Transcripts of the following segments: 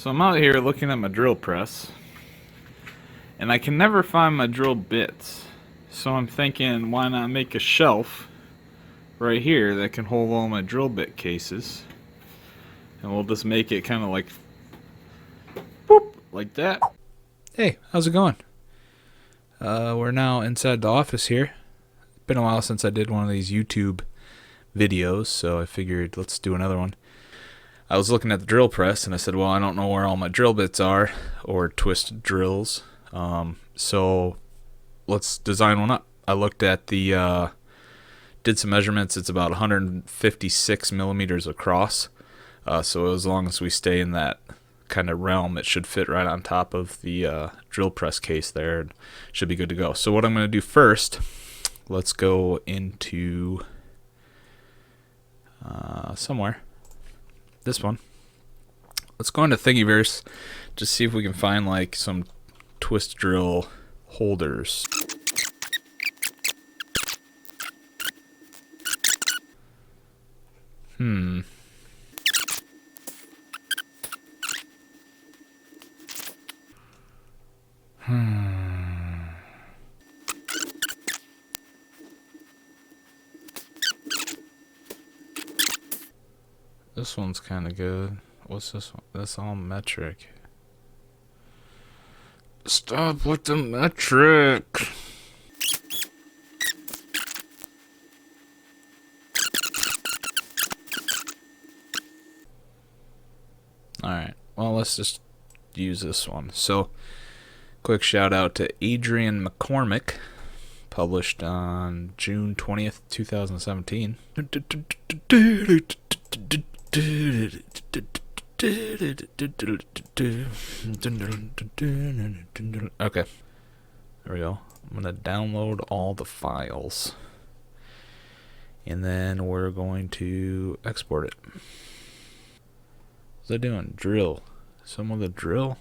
So I'm out here looking at my drill press, and I can never find my drill bits. So I'm thinking, why not make a shelf right here that can hold all my drill bit cases, and we'll just make it kind of like, boop, like that. Hey, how's it going? We're now inside the office here. It's been a while since I did one of these YouTube videos, so I figured let's do another one. I was looking at the drill press and I said, well, I don't know where all my drill bits are, or twist drills, so let's design one up. I looked at the, did some measurements. It's about 156 millimeters across, so as long as we stay in that kind of realm, it should fit right on top of the drill press case there, and should be good to go. So what I'm going to do first, let's go into somewhere. This one. Let's go into Thingiverse, just see if we can find like some twist drill holders. This one's kind of good. What's this one? That's all metric. Stop with the metric. Alright, well, let's just use this one. So, quick shout out to Adrian McCormick, published on June 20th, 2017. Okay, there we go. I'm gonna download all the files, and then we're going to export it. What's that doing? Drill. Some of the drill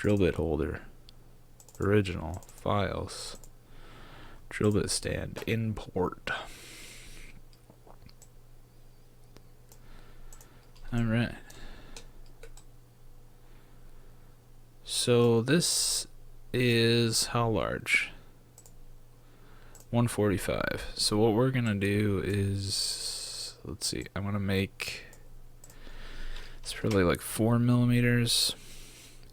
bit holder, original files, drill bit stand, import. Alright. So this is how large? 145. So what we're gonna do is, let's see, I'm gonna make, it's probably like 4 millimeters,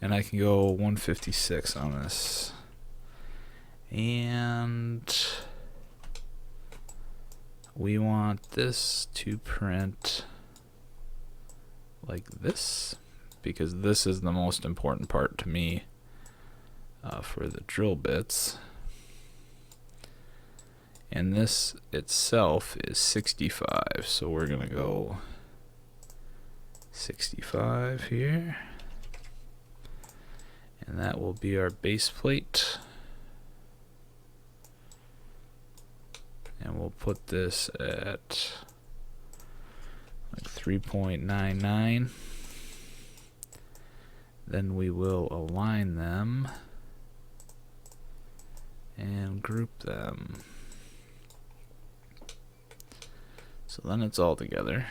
and I can go 156 on this. And we want this to print like this, because this is the most important part to me for the drill bits. And this itself is 65, so we're gonna go 65 here, and that will be our base plate. And we'll put this at like 3.99. Then we will align them and group them. So then it's all together.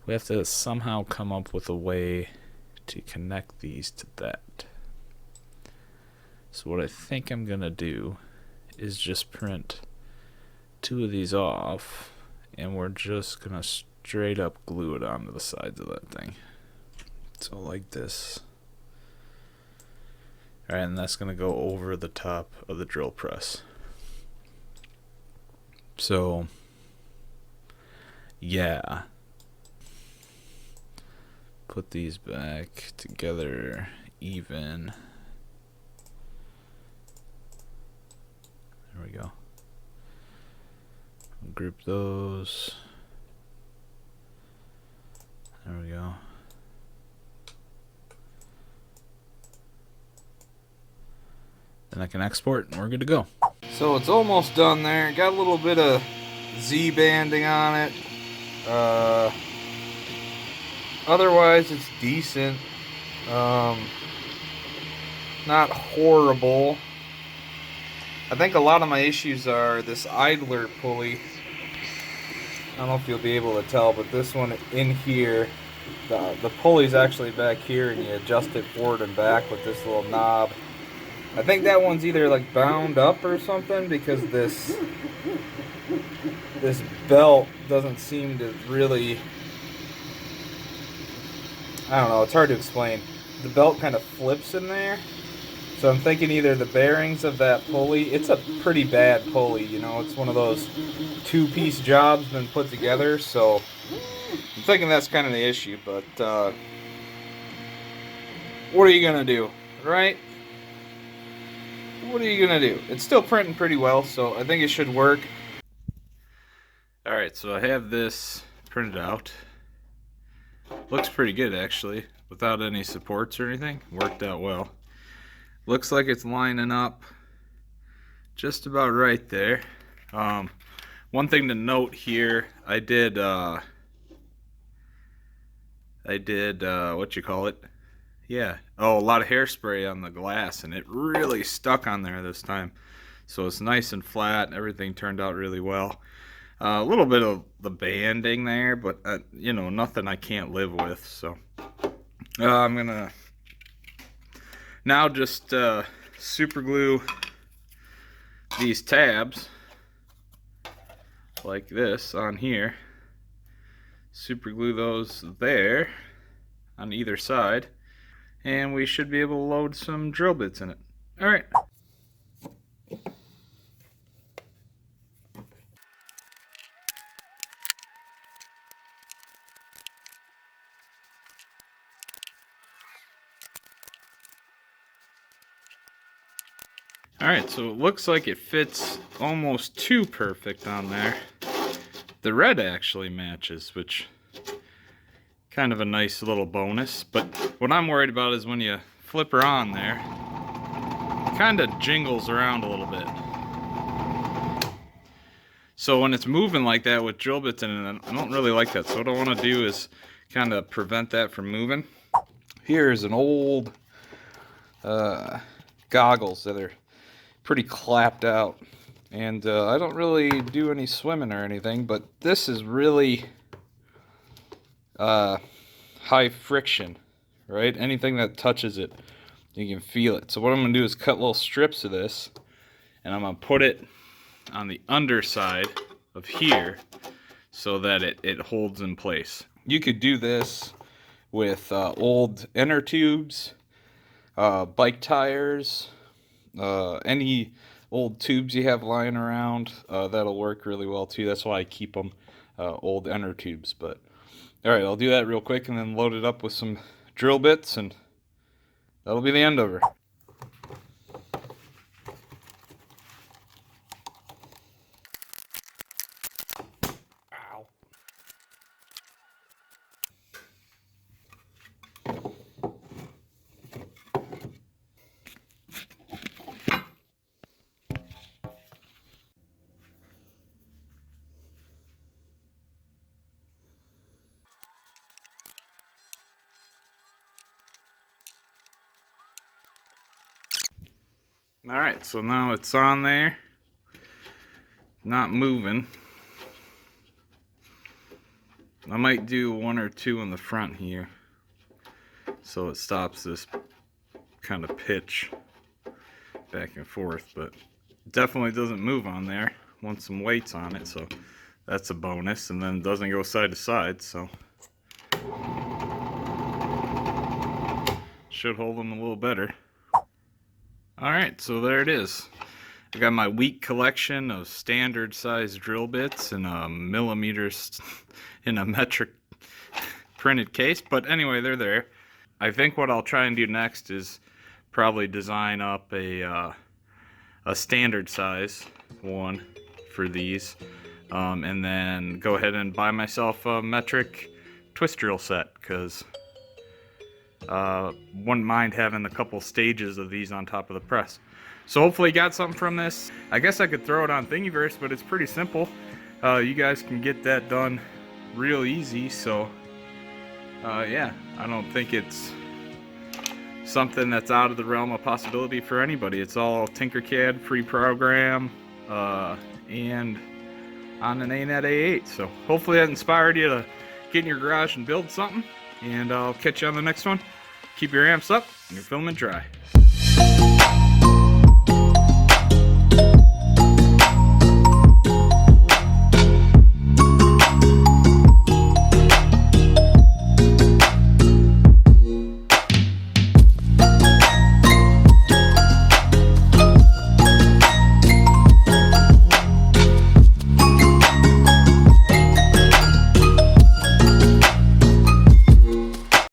We have to somehow come up with a way to connect these to that. So what I think I'm gonna do is just print 2 of these off, and we're just gonna straight up glue it onto the sides of that thing. So like this. Alright, and that's gonna go over the top of the drill press. So yeah, put these back together even. There we go. Group those. There we go. Then I can export and we're good to go. So it's almost done there. Got a little bit of Z banding on it. Otherwise it's decent. Not horrible. I think a lot of my issues are this idler pulley. I don't know if you'll be able to tell, but this one in here The pulley's actually back here, and you adjust it forward and back with this little knob. I think that one's either like bound up or something, because this belt doesn't seem to really, I don't know, it's hard to explain. The belt kind of flips in there. So I'm thinking either the bearings of that pulley, it's a pretty bad pulley, you know, it's one of those two-piece jobs been put together, so I'm thinking that's kind of the issue, but what are you gonna do, right? What are you gonna do? It's still printing pretty well, so I think it should work. Alright, so I have this printed out. Looks pretty good actually, without any supports or anything. Worked out well. Looks like it's lining up just about right there. One thing to note here, I did what you call it? Yeah. Oh, a lot of hairspray on the glass, and it really stuck on there this time. So it's nice and flat. Everything turned out really well. A little bit of the banding there, but you know, nothing I can't live with. So I'm gonna now just super glue these tabs like this on here. Super glue those there on either side, and we should be able to load some drill bits in it. All right. Alright, so it looks like it fits almost too perfect on there. The red actually matches, which kind of a nice little bonus. But what I'm worried about is when you flip her on there, it kind of jingles around a little bit. So when it's moving like that with drill bits in it, I don't really like that. So what I want to do is kind of prevent that from moving. Here's an old goggles that are pretty clapped out, and I don't really do any swimming or anything, but this is really high friction, right? Anything that touches it, you can feel it. So what I'm gonna do is cut little strips of this, and I'm gonna put it on the underside of here so that it holds in place. You could do this with old inner tubes, bike tires, any old tubes you have lying around, that'll work really well too. That's why I keep them old inner tubes. But all right, I'll do that real quick and then load it up with some drill bits, and that'll be the end of her. Ow. Alright, so now it's on there, not moving. I might do one or two in the front here so it stops this kind of pitch back and forth, but it definitely doesn't move on there. Want some weights on it, so that's a bonus, and then it doesn't go side to side, so should hold them a little better. Alright, so there it is. I got my week collection of standard size drill bits in a millimeters in a metric printed case, but anyway, they're there. I think what I'll try and do next is probably design up a standard size one for these, and then go ahead and buy myself a metric twist drill set, because wouldn't mind having a couple stages of these on top of the press. So hopefully you got something from this. I guess I could throw it on Thingiverse, but it's pretty simple. You guys can get that done real easy, so yeah, I don't think it's something that's out of the realm of possibility for anybody. It's all Tinkercad free program, and on an Anet A8. So hopefully that inspired you to get in your garage and build something. and I'll catch you on the next one. Keep your amps up and your filament dry.